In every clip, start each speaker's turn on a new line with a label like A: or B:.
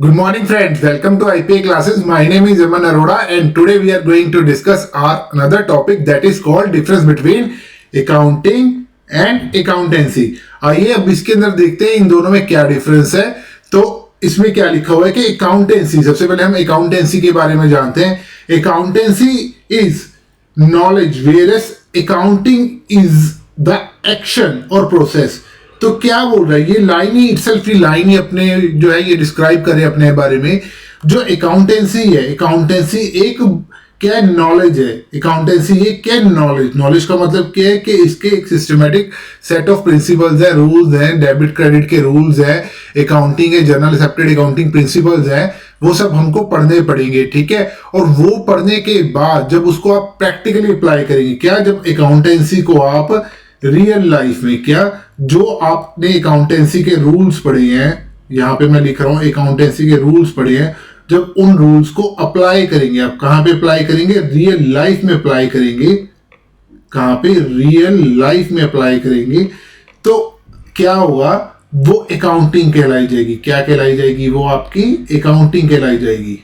A: Good morning, friends. Welcome to IPA classes. My name is Aman Arora, and today we are going to discuss our another topic that is called difference between accounting and accountancy. आइए अब इसके अंदर देखते हैं इन दोनों में क्या difference है। तो इसमें क्या लिखा हुआ है कि अकाउंटेंसी, सबसे पहले हम अकाउंटेंसी के बारे में जानते हैं। Accountancy is knowledge whereas accounting is the action और प्रोसेस। तो क्या बोल रहा है ये लाइन ही इटसेल्फ ही लाइन ही अपने जो है ये डिस्क्राइब करे अपने बारे में। जो अकाउंटेंसी है, अकाउंटेंसी एक क्या नॉलेज है, अकाउंटेंसी ये क्या नॉलेज, नॉलेज का मतलब क्या है कि इसके एक सिस्टमेटिक सेट ऑफ प्रिंसिपल्स है, रूल्स हैं, डेबिट क्रेडिट के रूल्स है, अकाउंटिंग है, जनरल एक्सेप्टेड अकाउंटिंग प्रिंसिपल्स है, वो सब हमको पढ़ने पड़ेंगे, ठीक है। और वो पढ़ने के बाद जब उसको आप प्रैक्टिकली अप्लाई करेंगे, क्या जब अकाउंटेंसी को आप रियल लाइफ में, क्या जो आपने अकाउंटेंसी के रूल्स पढ़े हैं, यहां पे मैं लिख रहा हूं अकाउंटेंसी के रूल्स पढ़े हैं, जब उन रूल्स को अप्लाई करेंगे, आप कहां पे अप्लाई करेंगे, रियल लाइफ में अप्लाई करेंगे, कहां पे रियल लाइफ में अप्लाई करेंगे, तो क्या होगा, वो अकाउंटिंग कहलाई जाएगी। क्या कहलाई जाएगी, वो आपकी अकाउंटिंग कहलाई जाएगी।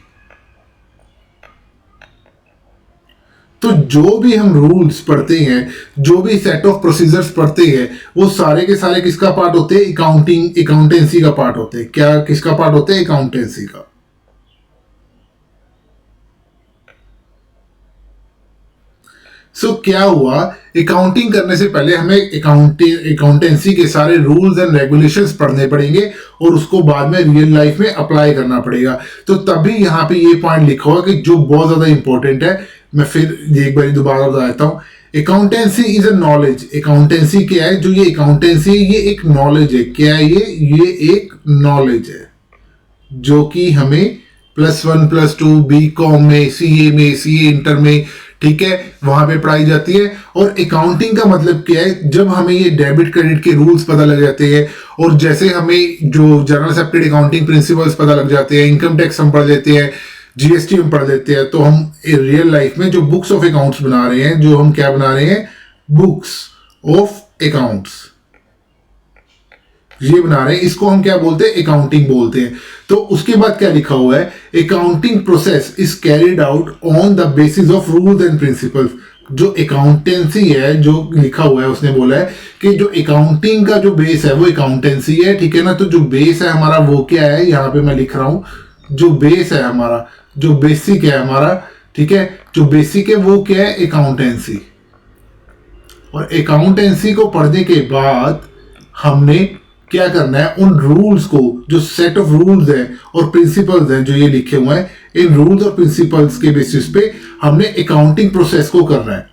A: तो जो भी हम रूल्स पढ़ते हैं, जो भी सेट ऑफ प्रोसीजर्स पढ़ते हैं, वो सारे के सारे किसका पार्ट होते हैं, अकाउंटिंग अकाउंटेंसी का पार्ट होते हैं। क्या किसका पार्ट होते हैं, अकाउंटेंसी का। क्या हुआ, अकाउंटिंग करने से पहले हमें अकाउंटेंसी के सारे रूल्स एंड रेगुलेशंस पढ़ने पड़ेंगे और उसको बाद में रियल लाइफ में अप्लाई करना पड़ेगा। तो तभी यहाँ पे ये पॉइंट लिखा हुआ कि जो बहुत ज्यादा इंपॉर्टेंट है, मैं फिर एक बार दोबारा बताता हूं। Accountancy is a knowledge. Accountancy क्या है, जो ये अकाउंटेंसी है ये एक नॉलेज है। क्या है ये एक नॉलेज है जो कि हमें +1 +2 BCom में, CA इंटर में, ठीक है, वहां पे पढ़ाई जाती है। और अकाउंटिंग का मतलब क्या है, जब हमें ये डेबिट क्रेडिट के रूल्स पता लग जाते हैं और जैसे हमें जो जनरल एक्सेप्टेड अकाउंटिंग प्रिंसिपल्स पता लग जाते हैं, इनकम टैक्स हम पढ़ लेते हैं, GST हम पढ़ लेते हैं, तो हम रियल लाइफ में जो बुक्स ऑफ अकाउंट्स बना रहे हैं, जो हम क्या बना रहे हैं, बुक्स ऑफ अकाउंट्स, ये बना रहे हैं, इसको हम क्या बोलते हैं, अकाउंटिंग बोलते हैं। तो उसके बाद क्या लिखा हुआ है, accounting process is carried out on the basis of rules and principles. जो अकाउंटेंसी है, जो लिखा हुआ है, उसने बोला है कि जो अकाउंटिंग का जो बेस है वो अकाउंटेंसी है, ठीक है ना। तो जो बेस है हमारा वो क्या है, यहां पे मैं लिख रहा हूं, जो बेस है हमारा, जो बेसिक है हमारा, ठीक है, जो बेसिक है वो क्या है, अकाउंटेंसी। और अकाउंटेंसी को पढ़ने के बाद हमने क्या करना है, उन रूल्स को, जो सेट ऑफ रूल्स हैं और प्रिंसिपल्स हैं जो ये लिखे हुए हैं, इन रूल्स और प्रिंसिपल्स के बेसिस पे हमने अकाउंटिंग प्रोसेस को करना है।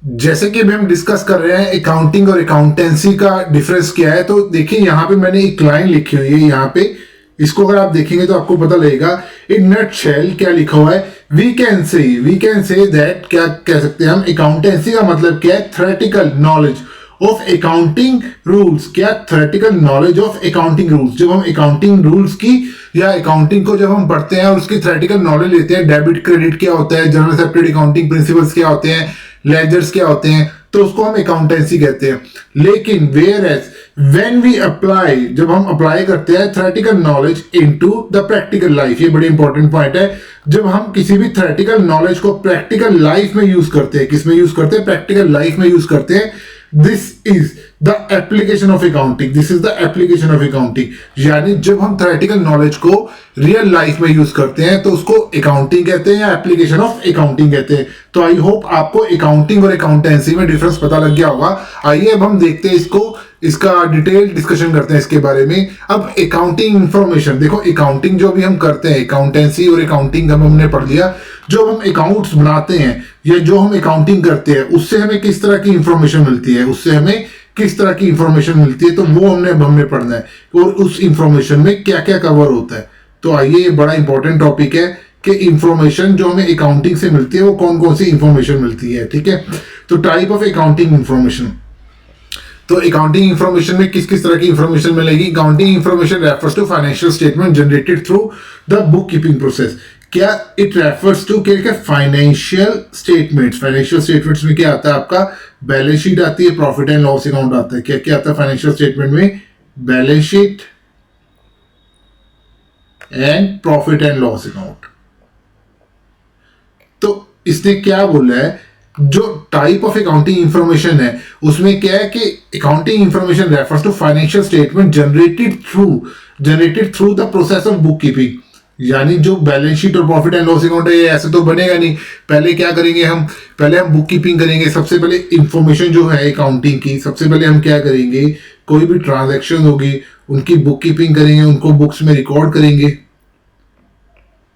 A: जैसे कि अभी हम डिस्कस कर रहे हैं अकाउंटिंग और अकाउंटेंसी का डिफरेंस क्या है। तो देखिए यहाँ पे मैंने एक लाइन लिखी हुई है, यहाँ पे इसको अगर आप देखेंगे तो आपको पता लगेगा, इन नटशेल क्या लिखा हुआ है, वी कैन से दैट, क्या कह सकते हैं हम, अकाउंटेंसी का मतलब क्या है, theoretical knowledge of accounting rules. क्या, theoretical knowledge of accounting rules. जब हम अकाउंटिंग रूल्स की या अकाउंटिंग को जब हम पढ़ते हैं और उसकी थ्योरेटिकल नॉलेज लेते हैं, डेबिट क्रेडिट क्या होता है, जनरल एक्सेप्टेड अकाउंटिंग प्रिंसिपल्स क्या होते हैं, लेजर्स क्या होते हैं, तो उसको हम अकाउंटेंसी कहते हैं। लेकिन whereas when we apply, जब हम अप्लाई करते हैं theoretical knowledge into the practical life, ये बड़ी इंपॉर्टेंट पॉइंट है, जब हम किसी भी थ्योरेटिकल नॉलेज को प्रैक्टिकल लाइफ में यूज करते हैं, किस में यूज करते हैं, प्रैक्टिकल लाइफ में यूज करते हैं, this is the application of accounting. This is the application of accounting. यानी जब हम थ्योरेटिकल नॉलेज को रियल लाइफ में यूज करते हैं तो उसको अकाउंटिंग कहते हैं या एप्लीकेशन ऑफ अकाउंटिंग कहते हैं। तो आई होप आपको अकाउंटिंग और अकाउंटेंसी में डिफरेंस पता लग गया होगा। आइए अब हम देखते हैं इसको, इसका डिटेल डिस्कशन करते हैं इसके बारे में। अब अकाउंटिंग इंफॉर्मेशन देखो, अकाउंटिंग जो भी हम करते हैं, अकाउंटेंसी और अकाउंटिंग हमने पढ़ लिया। जो हम अकाउंट्स बनाते हैं या जो हम अकाउंटिंग करते हैं, उससे हमें किस तरह की इंफॉर्मेशन मिलती है, उससे हमें किस तरह की इंफॉर्मेशन मिलती है, तो वो हमने पढ़ना है। और उस इंफॉर्मेशन में क्या क्या कवर होता है। तो आइए, ये बड़ा इंपॉर्टेंट टॉपिक है कि इंफॉर्मेशन जो हमें अकाउंटिंग से मिलती है वो कौन कौन सी इंफॉर्मेशन मिलती है, ठीक है। तो टाइप ऑफ अकाउंटिंग इंफॉर्मेशन, तो अकाउंटिंग इंफॉर्मेशन में किस किस तरह की इंफॉर्मेशन मिलेगी। Accounting information refers to financial statement generated through the book keeping process. क्या इट रेफर्स टू क्या, फाइनेंशियल स्टेटमेंट्स। फाइनेंशियल स्टेटमेंट्स में क्या आता है, आपका बैलेंस शीट आती है, प्रॉफिट एंड लॉस अकाउंट आता है। क्या क्या आता है फाइनेंशियल स्टेटमेंट में, balance sheet, and profit and loss account. तो इसने क्या बोला है, जो टाइप ऑफ अकाउंटिंग इंफॉर्मेशन है उसमें क्या है कि accounting information refers to financial statement generated through the process of book keeping. यानी जो बैलेंस शीट और प्रॉफिट एंड लॉस अकाउंट है ये ऐसे तो बनेगा नहीं। पहले क्या करेंगे हम, पहले हम बुक कीपिंग करेंगे। सबसे पहले इंफॉर्मेशन जो है अकाउंटिंग की, सबसे पहले हम क्या करेंगे, कोई भी ट्रांजैक्शन होगी उनकी बुक कीपिंग करेंगे, उनको बुक्स में रिकॉर्ड करेंगे,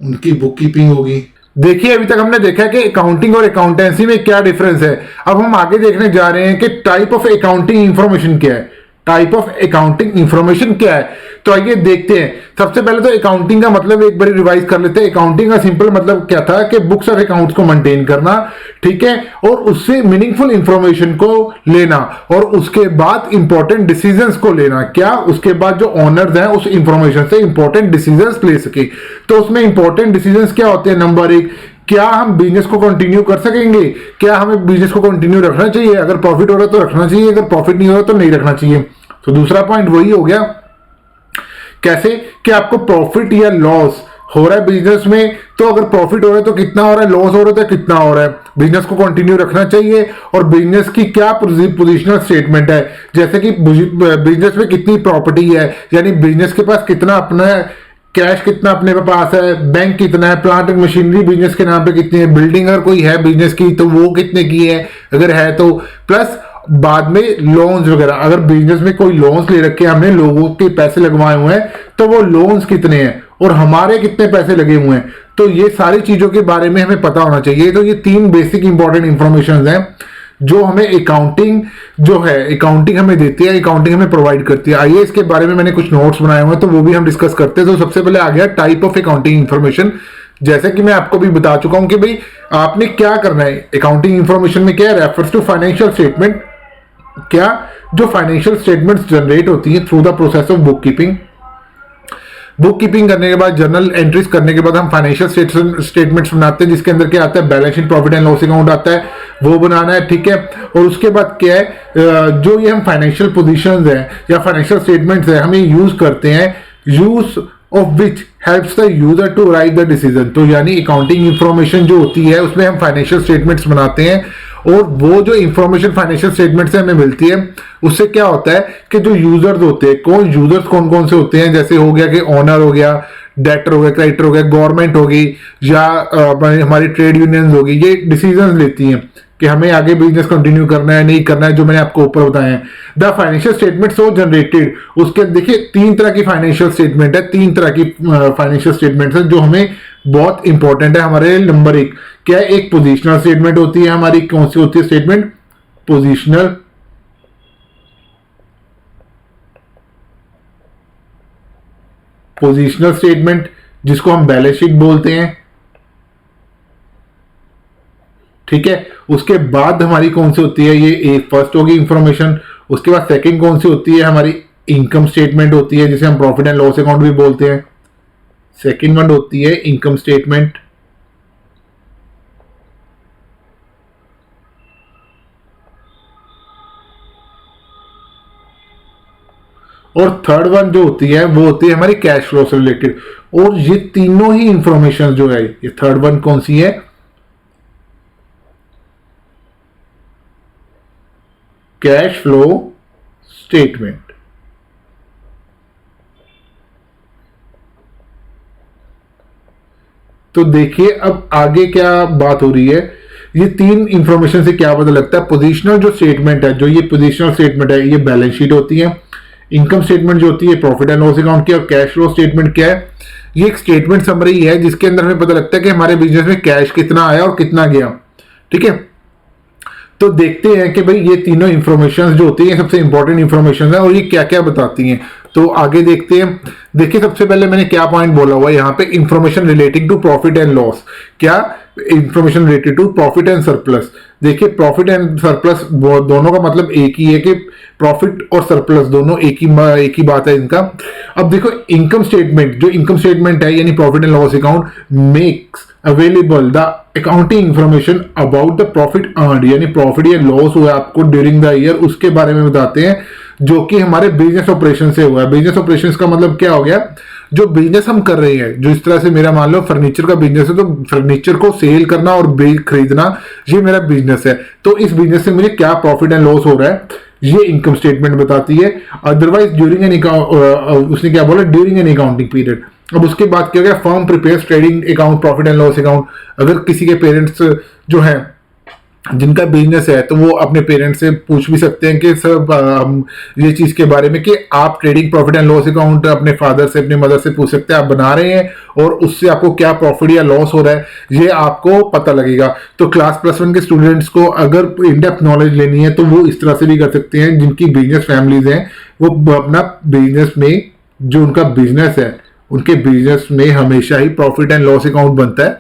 A: उनकी बुक कीपिंग होगी। देखिए अभी तक हमने देखा है कि अकाउंटिंग और अकाउंटेंसी में क्या डिफरेंस है। अब हम आगे देखने जा रहे हैं कि टाइप ऑफ अकाउंटिंग इंफॉर्मेशन क्या है, टाइप ऑफ अकाउंटिंग इंफॉर्मेशन क्या है। तो आइए देखते हैं। सबसे पहले तो अकाउंटिंग का मतलब एक बार रिवाइज कर लेते हैं। अकाउंटिंग का सिंपल मतलब क्या था कि बुक्स और अकाउंट्स को मेंटेन करना, ठीक है, और उससे मीनिंगफुल इंफॉर्मेशन को लेना और उसके बाद इंपॉर्टेंट डिसीजंस को लेना। क्या उसके बाद जो ओनर्स हैं उस इंफॉर्मेशन से इंपॉर्टेंट डिसीजंस ले सके। तो उसमें इंपॉर्टेंट डिसीजंस क्या होते हैं, नंबर एक, क्या हम बिजनेस को कंटिन्यू कर सकेंगे, क्या हमें बिजनेस को कंटिन्यू रखना चाहिए, अगर प्रॉफिट हो रहा है तो रखना चाहिए, अगर प्रॉफिट नहीं हो रहा तो नहीं रखना चाहिए। तो दूसरा पॉइंट वही हो गया, कैसे कि आपको प्रॉफिट या लॉस हो रहा है बिजनेस में, तो अगर प्रॉफिट हो रहा है तो कितना हो रहा है, लॉस हो रहा है तो कितना हो रहा है, बिजनेस को कंटिन्यू रखना चाहिए। और बिजनेस की क्या पोजिशनल स्टेटमेंट है, जैसे कि बिजनेस में कितनी प्रॉपर्टी है, यानी बिजनेस के पास कितना अपना कैश, कितना अपने पास है, बैंक कितना है, प्लांट एंड मशीनरी बिजनेस के नाम पे कितनी है, बिल्डिंग अगर कोई है बिजनेस की तो वो कितने की है अगर है तो, प्लस बाद में लोन्स वगैरह, अगर बिजनेस में कोई लोन्स ले रखे हैं हमने, लोगों के पैसे लगवाए हुए हैं तो वो लोन्स कितने हैं और हमारे कितने पैसे लगे हुए हैं। तो ये सारी चीजों के बारे में हमें पता होना चाहिए। तो ये तीन बेसिक इंपॉर्टेंट इंफॉर्मेशन हैं जो हमें अकाउंटिंग जो है अकाउंटिंग हमें देती है, अकाउंटिंग हमें प्रोवाइड करती है। आइए इसके बारे में मैंने कुछ नोट्स बनाए हुए हैं तो वो भी हम डिस्कस करते हैं। तो सबसे पहले आ गया टाइप ऑफ अकाउंटिंग इंफॉर्मेशन। जैसे कि मैं आपको भी बता चुका हूं कि भाई आपने क्या करना है अकाउंटिंग इंफॉर्मेशन में, क्या रेफर्स टू फाइनेंशियल स्टेटमेंट, क्या जो फाइनेंशियल स्टेटमेंट्स जनरेट होती है through the process of book keeping. Book keeping करने के बाद, जर्नल एंट्रीज करने के बाद हम फाइनेंशियल स्टेटमेंट्स बनाते हैं, जिसके अंदर क्या आता है, balance sheet, profit and loss account आता है, वो बनाना है, ठीक है। और उसके बाद क्या है, जो ये हम फाइनेंशियल पोजीशंस हैं या फाइनेंशियल स्टेटमेंट्स हैं हमें यूज करते हैं, use of which helps the user to right the decision. तो यानी अकाउंटिंग इंफॉर्मेशन जो होती है उसमें हम फाइनेंशियल स्टेटमेंट्स बनाते हैं और वो जो इंफॉर्मेशन फाइनेंशियल स्टेटमेंट से हमें मिलती है उससे क्या होता है कि जो यूजर्स होते हैं, कौन कौन से होते हैं, जैसे हो गया कि ओनर हो गया, डेटर हो गया, क्रेडिटर हो गया, गवर्नमेंट होगी या हमारी ट्रेड यूनियंस होगी, ये डिसीजंस लेती हैं कि हमें आगे बिजनेस कंटिन्यू करना है नहीं करना है, जो मैंने आपको ऊपर बताया है। The financial statement so generated, उसके देखिए तीन तरह की फाइनेंशियल स्टेटमेंट है, तीन तरह की फाइनेंशियल स्टेटमेंट है जो हमें बहुत इंपॉर्टेंट है हमारे। नंबर एक क्या है, एक पोजिशनल स्टेटमेंट होती है हमारी, कौन सी होती है स्टेटमेंट, पोजिशनल, पोजिशनल स्टेटमेंट जिसको हम बैलेंस शीट बोलते हैं, ठीक है। उसके बाद हमारी कौन सी होती है, ये एक फर्स्ट होगी इंफॉर्मेशन। उसके बाद सेकंड कौन सी होती है, हमारी इनकम स्टेटमेंट होती है जिसे हम प्रॉफिट एंड लॉस अकाउंट भी बोलते हैं। सेकंड वन होती है इनकम स्टेटमेंट। और थर्ड वन जो होती है वो होती है हमारी कैश फ्लो से रिलेटेड। और ये तीनों ही इंफॉर्मेशन जो है, ये थर्ड वन कौन सी है, कैश फ्लो स्टेटमेंट। तो देखिए अब आगे क्या बात हो रही है, ये तीन इंफॉर्मेशन से क्या पता लगता है, पोजीशनल जो स्टेटमेंट है, जो ये पोजीशनल स्टेटमेंट है ये बैलेंस शीट होती है, इनकम स्टेटमेंट जो होती है प्रॉफिट एंड लॉस अकाउंट की, और कैश फ्लो स्टेटमेंट क्या है, ये एक स्टेटमेंट समरी है जिसके अंदर हमें पता लगता है कि हमारे बिजनेस में कैश कितना आया और कितना गया, ठीक है। तो देखते हैं कि भाई ये तीनों इंफॉर्मेशन जो होती है सबसे इंपॉर्टेंट इंफॉर्मेशन है और ये क्या क्या बताती हैं। तो आगे देखते हैं। देखिए सबसे पहले मैंने क्या पॉइंट बोला हुआ है यहाँ पे, information relating to profit and loss. क्या information related to profit and surplus. देखिए प्रॉफिट एंड सरप्लस दोनों का मतलब एक ही है कि प्रॉफिट और सरप्लस दोनों एक ही बात है इनका। अब देखो इनकम स्टेटमेंट, जो इनकम स्टेटमेंट है यानी profit and loss account makes available the accounting information about the profit earned, यानी प्रॉफिट या लॉस हुआ आपको ड्यूरिंग द ईयर उसके बारे में बताते हैं जो कि हमारे बिजनेस ऑपरेशन से हुआ है। बिजनेस ऑपरेशन का मतलब क्या हो गया, जो बिजनेस हम कर रहे हैं, जो इस तरह से मेरा मान लो फर्नीचर का बिजनेस है, तो फर्नीचर को सेल करना और खरीदना ये मेरा बिजनेस है, तो इस बिजनेस से मुझे क्या प्रॉफिट एंड लॉस हो रहा है ये इनकम स्टेटमेंट बताती है। अदरवाइज ड्यूरिंग एन उसने क्या बोला, ड्यूरिंग एन अकाउंटिंग पीरियड। अब उसके बाद क्या गया, firm prepares trading account, profit and loss account. अगर किसी के पेरेंट्स जो है जिनका बिजनेस है, तो वो अपने पेरेंट्स से पूछ भी सकते हैं कि सर हम ये चीज के बारे में कि आप trading profit and loss account अपने फादर से अपने मदर से पूछ सकते हैं, आप बना रहे हैं और उससे आपको क्या प्रॉफिट या लॉस हो रहा है ये आपको पता लगेगा। तो क्लास +1 के स्टूडेंट्स को अगर इन डेप्थ नॉलेज लेनी है तो वो इस तरह से भी कर सकते हैं। जिनकी बिजनेस फैमिलीज हैं वो अपना बिजनेस में, जो उनका बिजनेस है उनके बिजनेस में हमेशा ही प्रॉफिट एंड लॉस अकाउंट बनता है।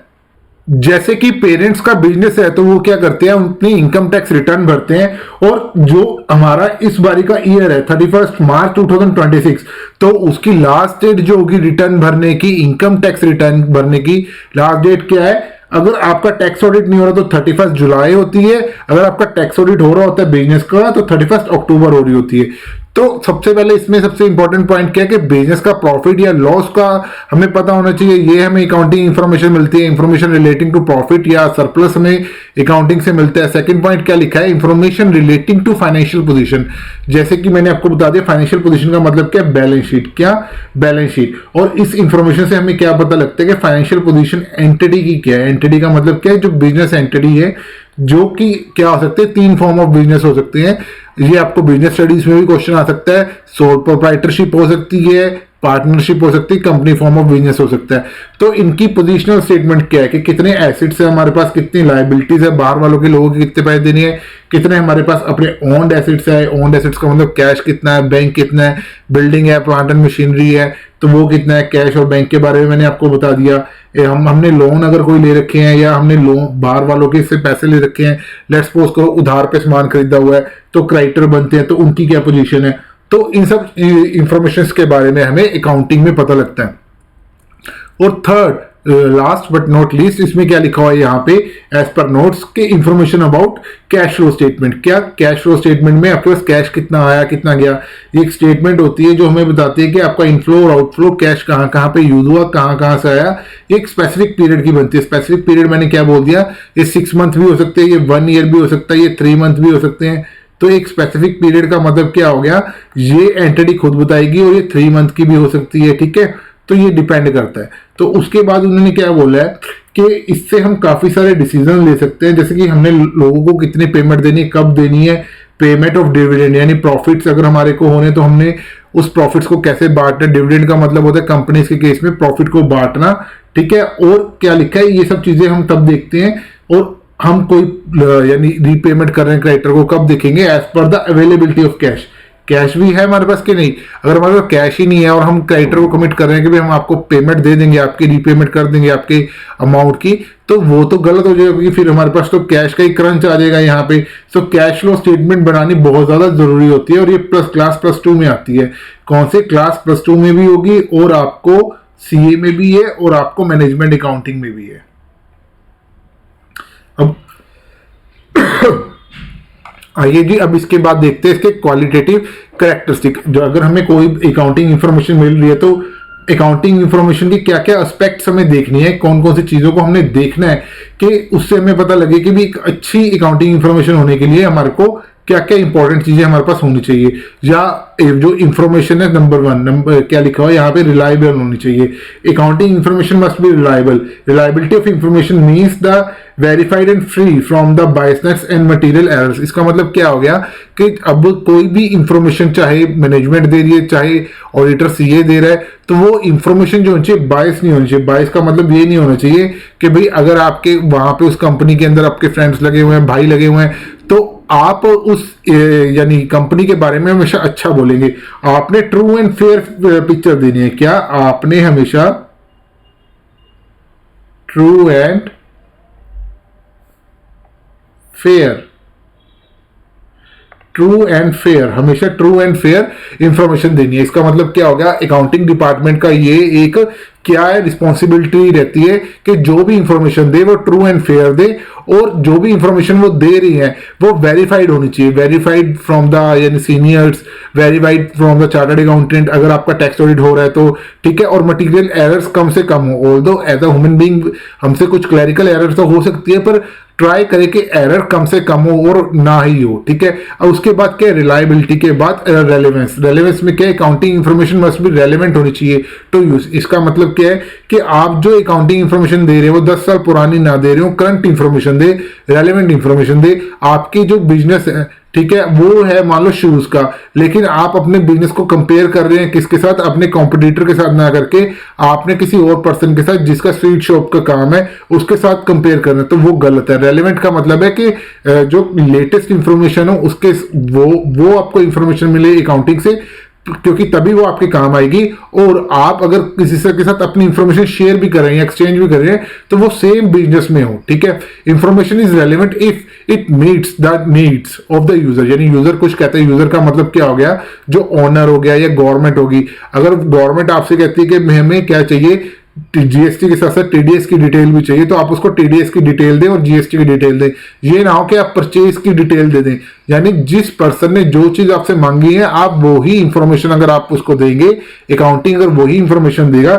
A: जैसे कि पेरेंट्स का बिजनेस है तो वो क्या करते हैं, अपनी इनकम टैक्स रिटर्न भरते हैं, और जो हमारा इस बारी का ईयर है 31 मार्च 2026, तो उसकी लास्ट डेट जो होगी रिटर्न भरने की, इनकम टैक्स रिटर्न भरने की लास्ट डेट क्या है। अगर आपका टैक्स ऑडिट नहीं हो रहा तो 31 जुलाई होती है, अगर आपका टैक्स ऑडिट हो रहा होता है बिजनेस का तो 31 अक्टूबर हो रही होती है। तो सबसे पहले इसमें सबसे इंपॉर्टेंट पॉइंट क्या है कि बिजनेस का प्रॉफिट या लॉस का हमें पता होना चाहिए। ये हमें अकाउंटिंग इंफॉर्मेशन मिलती है, इंफॉर्मेशन रिलेटिंग टू प्रॉफिट या सरप्लस हमें अकाउंटिंग से मिलता है। सेकंड पॉइंट क्या लिखा है, information relating to financial position. जैसे कि मैंने आपको बता दिया फाइनेंशियल पोजीशन का मतलब क्या, बैलेंस शीट। क्या, बैलेंस शीट। और इस इंफॉर्मेशन से हमें क्या पता लगता है कि फाइनेंशियल पोजीशन एंटिटी की क्या है। एंटिटी का मतलब क्या है, जो बिजनेस एंटिटी है, जो कि क्या हो सकते हैं, 3 फॉर्म ऑफ बिजनेस हो सकते हैं। ये आपको बिजनेस स्टडीज में भी क्वेश्चन आ सकता है। सोल प्रोप्राइटरशिप हो सकती है, पार्टनरशिप हो सकती है, कंपनी फॉर्म ऑफ बिजनेस हो सकता है। तो इनकी पोजीशनल स्टेटमेंट क्या है कि कितने एसेट्स है हमारे पास, कितनी लायबिलिटीज है, बाहर वालों के लोगों के कितने पैसे देने हैं, कितने हमारे पास अपने ओन्ड एसेट्स है। ओन्ड एसेट्स का मतलब कैश कितना है, बैंक कितना है, बिल्डिंग है, प्लांट एंड मशीनरी है तो वो कितना है। कैश और बैंक के बारे में मैंने आपको बता दिया। हमने लोन अगर कोई ले रखे हैं या हमने लोन बाहर वालों के से पैसे ले रखे हैं, लेट्स सपोज करो उधार पे सामान खरीदा हुआ है, तो क्रेडिटर बनते हैं तो उनकी क्या पोजीशन है। तो इन सब इंफॉर्मेशन के बारे में हमें अकाउंटिंग में पता लगता है। और third last but not least, इसमें क्या लिखा हुआ है यहाँ पे, एज पर नोट्स के information about cash flow statement. क्या, कैश फ्लो स्टेटमेंट में आपके पास कैश कितना आया कितना गया, ये एक स्टेटमेंट होती है जो हमें बताती है कि आपका इनफ्लो और आउटफ्लो कैश कहाँ कहाँ पे यूज हुआ, कहाँ कहाँ से आया। ये एक स्पेसिफिक पीरियड की बनती है। स्पेसिफिक पीरियड मैंने क्या बोल दिया, ये 6 मंथ भी हो सकते हैं, ये 1 ईयर भी हो सकता है, ये 3 मंथ भी हो सकते हैं। तो एक स्पेसिफिक पीरियड का मतलब क्या हो गया, ये एंटिटी खुद बताएगी, और ये 3 मंथ की भी हो सकती है। ठीक है, तो ये डिपेंड करता है। तो उसके बाद उन्होंने क्या बोला है कि इससे हम काफी सारे डिसीजन ले सकते हैं, जैसे कि हमने लोगों को कितनी पेमेंट देनी है, कब देनी है, पेमेंट ऑफ डिविडेंड, यानी प्रॉफिट्स अगर हमारे को होने तो हमने उस प्रॉफिट्स को कैसे बांटना। डिविडेंड का मतलब होता है कंपनीज के केस में प्रॉफिट को बांटना। ठीक है, और क्या लिखा है, ये सब चीजें हम तब देखते हैं। और हम कोई यानी रीपेमेंट कर रहे हैं क्रेडिटर को कब देखेंगे, as per the availability of cash. Cash भी है हमारे पास कि नहीं, अगर हमारे पास कैश ही नहीं है और हम क्रेडिटर को कमिट कर रहे हैं कि भाई हम आपको पेमेंट दे देंगे, आपकी रीपेमेंट कर देंगे आपके अमाउंट की, तो वो तो गलत हो जाएगा, क्योंकि फिर हमारे पास तो कैश का ही क्रंच आ जाएगा यहाँ पे। तो कैश फ्लो स्टेटमेंट बनानी बहुत ज्यादा जरूरी होती है, और ये क्लास +2 में आती है। कौन से, क्लास +2 में भी होगी, और आपको सीए में भी है, और आपको मैनेजमेंट अकाउंटिंग में भी है। अब आइए जी, अब इसके बाद देखते हैं इसके क्वालिटेटिव कैरेक्टरिस्टिक। जो अगर हमें कोई अकाउंटिंग इंफॉर्मेशन मिल रही है तो अकाउंटिंग इंफॉर्मेशन की क्या क्या एस्पेक्ट्स हमें देखनी है, कौन कौन सी चीजों को हमने देखना है कि उससे हमें पता लगे कि भी एक अच्छी अकाउंटिंग इंफॉर्मेशन होने के लिए हमारे को क्या क्या इंपॉर्टेंट चीजें हमारे पास होनी चाहिए। या जो इंफॉर्मेशन है, नंबर 1 नंबर क्या लिखा हुआ है यहाँ पे, रिलायबल होनी चाहिए। Accounting information must be reliable. Reliability of information means the verified and free from the biasness and material errors. इसका मतलब क्या हो गया कि अब कोई भी इंफॉर्मेशन चाहे मैनेजमेंट दे रही है, चाहे ऑडिटर सीए दे रहा है, तो वो इंफॉर्मेशन जो होनी चाहिए बायस नहीं होनी चाहिए। बायस का मतलब ये नहीं होना चाहिए कि भाई अगर आपके वहां पे उस कंपनी के अंदर आपके फ्रेंड्स लगे हुए हैं, भाई लगे हुए हैं, तो आप उस यानी कंपनी के बारे में हमेशा अच्छा बोलेंगे। आपने ट्रू एंड फेयर पिक्चर देनी है। क्या, आपने हमेशा true and fair true and fair, हमेशा ट्रू एंड फेयर इंफॉर्मेशन देनी है। इसका मतलब क्या हो गया, अकाउंटिंग डिपार्टमेंट का ये एक क्या है, रिस्पॉन्सिबिलिटी रहती है कि जो भी इंफॉर्मेशन दे वो ट्रू एंड फेयर दे, और जो भी इंफॉर्मेशन वो दे रही है वो वेरीफाइड होनी चाहिए, वेरीफाइड फ्रॉम द यानी seniors, verified from the chartered accountant, अगर आपका टैक्स ऑडिट हो रहा है तो ठीक है, और मटेरियल एरर्स कम से कम हो। Although as a human being हमसे कुछ क्लरिकल एरर्स तो हो सकती है, पर ट्राई करें कि एरर कम से कम हो और ना ही हो, ठीक है। और उसके बाद क्या है, रिलायबिलिटी के बाद रेलेवेंस। रेलेवेंस में क्या है, accounting information must be relevant होनी चाहिए टू यूज। इसका मतलब क्या है कि आप जो अकाउंटिंग इंफॉर्मेशन दे रहे हो वो 10 साल पुरानी ना दे रहे हो, करंट इंफॉर्मेशन दे, रेलेवेंट इंफॉर्मेशन दे। आपकी जो बिजनेस है, ठीक है, वो है मान लो शूज का, लेकिन आप अपने बिजनेस को कंपेयर कर रहे हैं किसके साथ, अपने कॉम्पिटिटर के साथ ना करके आपने किसी और पर्सन के साथ जिसका स्ट्रीट शॉप का काम है उसके साथ कंपेयर कर रहे हैं, तो वो गलत है। रेलेवेंट का मतलब है कि जो लेटेस्ट इंफॉर्मेशन हो उसके वो आपको इंफॉर्मेशन मिले अकाउंटिंग से, क्योंकि तभी वो आपके काम आएगी। और आप अगर किसी से के साथ अपनी इंफॉर्मेशन शेयर भी कर रहे हैं, एक्सचेंज भी कर रहे हैं, तो वो सेम बिजनेस में हो, ठीक है। Information is relevant if it meets the needs of the user, यानी यूजर कुछ कहते हैं, यूजर का मतलब क्या हो गया, जो ओनर हो गया या गवर्नमेंट होगी। अगर गवर्नमेंट आपसे कहती है कि हमें क्या चाहिए, जीएसटी के साथ साथ टीडीएस की डिटेल भी चाहिए, तो आप उसको टीडीएस की डिटेल दें और जीएसटी की डिटेल दें। ये ना हो कि आप परचेज की डिटेल दे दें, यानी जिस पर्सन ने जो चीज आपसे मांगी है आप वो ही इंफॉर्मेशन अगर आप उसको देंगे, अकाउंटिंग अगर वही इंफॉर्मेशन देगा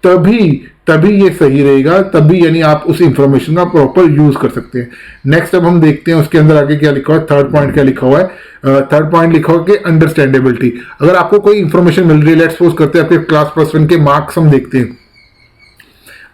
A: तभी ये सही रहेगा, तभी यानी आप उस इंफॉर्मेशन का प्रॉपर यूज कर सकते हैं। नेक्स्ट अब हम देखते हैं उसके अंदर आगे क्या लिखा हुआ है, थर्ड पॉइंट क्या लिखा हुआ है। थर्ड पॉइंट लिखा हुआ है कि अंडरस्टैंडेबिलिटी। अगर आपको कोई इंफॉर्मेशन मिल रही है, लेट्स सपोज करते हैं आपके क्लास पर्सन के मार्क्स हम देखते हैं,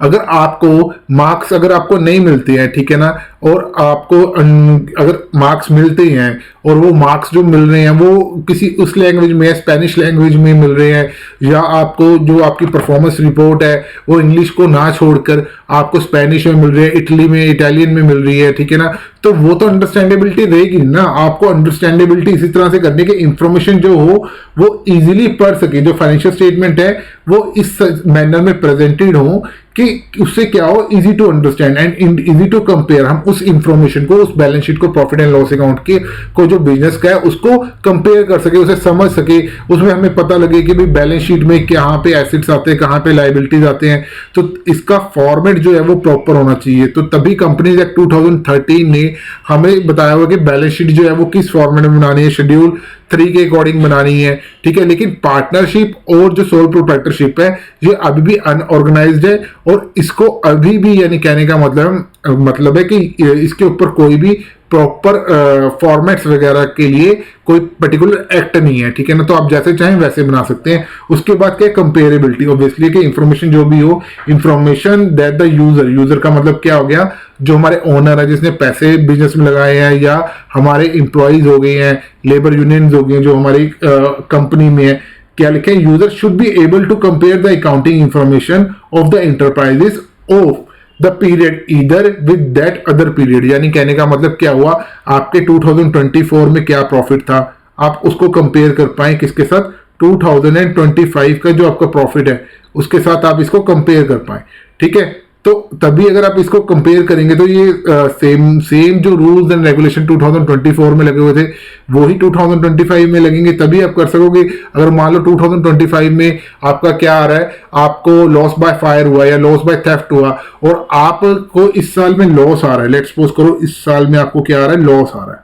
A: अगर आपको मार्क्स अगर आपको नहीं मिलते हैं, ठीक है ना, और आपको अगर मार्क्स मिलते हैं और वो मार्क्स जो मिल रहे हैं वो किसी उस लैंग्वेज में, स्पेनिश लैंग्वेज में मिल रहे हैं, या आपको जो आपकी परफॉर्मेंस रिपोर्ट है वो इंग्लिश को ना छोड़कर आपको स्पेनिश में मिल रही है, इटली में इटालियन में मिल रही है, ठीक है ना, तो वो तो अंडरस्टैंडेबिलिटी रहेगी ना। आपको अंडरस्टैंडेबिलिटी इसी तरह से करनी है कि इंफॉर्मेशन जो हो वो इजीली पढ़ सके, जो फाइनेंशियल स्टेटमेंट है वो इस मैनर में प्रेजेंटेड हो कि उससे क्या हो, easy to understand and easy to compare. हम उस इंफॉर्मेशन को, उस बैलेंस शीट को, प्रॉफिट एंड लॉस अकाउंट के को जो बिजनेस का है उसको कंपेयर कर सके, उसे समझ सके, उसमें हमें पता लगे कि भाई बैलेंस शीट में कहाँ पे एसेट्स आते हैं, कहाँ पे लायबिलिटीज आते हैं, तो इसका फॉर्मेट जो है वो प्रॉपर होना चाहिए। तो तभी कंपनीज एक्ट 2013 ने हमें बताया हुआ कि बैलेंस शीट जो है वो किस फॉर्मेट में बनानी है, शेड्यूल 3 के अकॉर्डिंग बनानी है, ठीक है। लेकिन पार्टनरशिप और जो सोल प्रोप्राइटरशिप है ये अभी भी अनऑर्गेनाइज्ड है, और इसको अभी भी यानी कहने का मतलब है कि इसके ऊपर कोई भी प्रॉपर फॉर्मेट्स वगैरह के लिए कोई पर्टिकुलर एक्ट नहीं है, ठीक है ना। तो आप जैसे चाहें वैसे बना सकते हैं। उसके बाद क्या, कंपेरेबिलिटी। ऑब्वियसली कि इंफॉर्मेशन जो भी हो, इंफॉर्मेशन दैट द यूजर का मतलब क्या हो गया, जो हमारे ओनर है जिसने पैसे बिजनेस में लगाए हैं, या हमारे एम्प्लॉइज हो गए हैं, लेबर यूनियंस हो गए जो हमारी कंपनी में है, क्या लिखे, user should be able to compare the accounting information of the enterprises of the period either with that other period. यानी कहने का मतलब क्या हुआ, आपके 2024 में क्या प्रॉफिट था, आप उसको कंपेयर कर पाए किसके साथ, 2025 का जो आपका प्रॉफिट है उसके साथ आप इसको कंपेयर कर पाए, ठीक है। तो तभी अगर आप इसको कंपेयर करेंगे तो ये सेम जो रूल्स एंड रेगुलेशन 2024 में लगे हुए थे वो ही 2025 में लगेंगे, तभी आप कर सकोगे। अगर मान लो 2025 में आपका क्या आ रहा है, आपको लॉस बाय फायर हुआ या लॉस बाय थेफ्ट हुआ, और आपको इस साल में लॉस आ रहा है, लेट्स सपोज करो इस साल में आपको क्या आ रहा है, लॉस आ रहा है,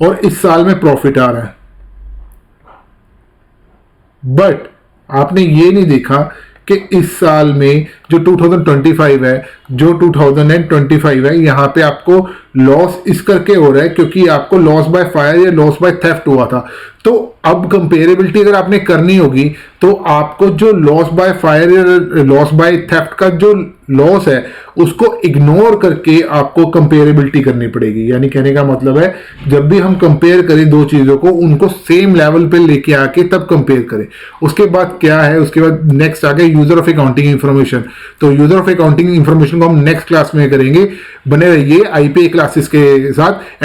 A: और इस साल में प्रॉफिट आ रहा है, बट आपने ये नहीं देखा कि इस साल में जो 2025 है, जो 2025 है, यहां पे आपको लॉस इस करके हो रहा है क्योंकि आपको लॉस बाय फायर या लॉस बाय थेफ्ट हुआ था। तो अब कंपेरेबिलिटी अगर आपने करनी होगी तो आपको जो लॉस बाय फायर या लॉस बाय थेफ्ट का जो लॉस है उसको इग्नोर करके आपको कंपेरेबिलिटी करनी पड़ेगी। यानी कहने का मतलब है जब भी हम कंपेयर करें दो चीजों को, उनको सेम लेवल पे लेके आके तब कंपेयर करें। उसके बाद क्या है, उसके बाद नेक्स्ट आ गया यूजर ऑफ अकाउंटिंग इंफॉर्मेशन। तो यूजर ऑफ अकाउंटिंग इंफॉर्मेशन को हम नेक्स्ट क्लास में करेंगे। बने रहिए आईपीए क्लासेस के साथ।